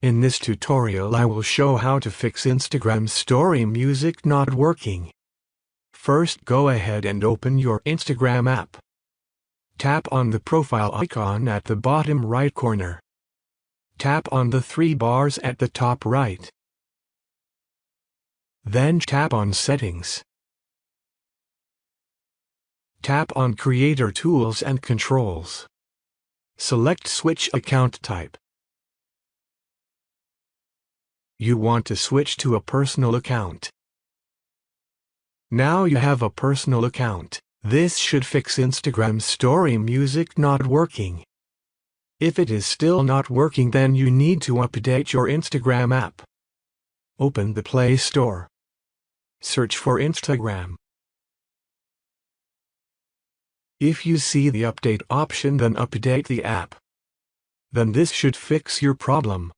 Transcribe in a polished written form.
In this tutorial I will show how to fix Instagram story music not working. First, go ahead and open your Instagram app. Tap on the profile icon at the bottom right corner. Tap on the three bars at the top right. Then tap on Settings. Tap on Creator Tools and Controls. Select Switch Account Type. You want to switch to a personal account. Now you have a personal account. This should fix Instagram story music not working. If it is still not working, then you need to update your Instagram app. Open the Play Store. Search for Instagram. If you see the update option, then update the app. Then this should fix your problem.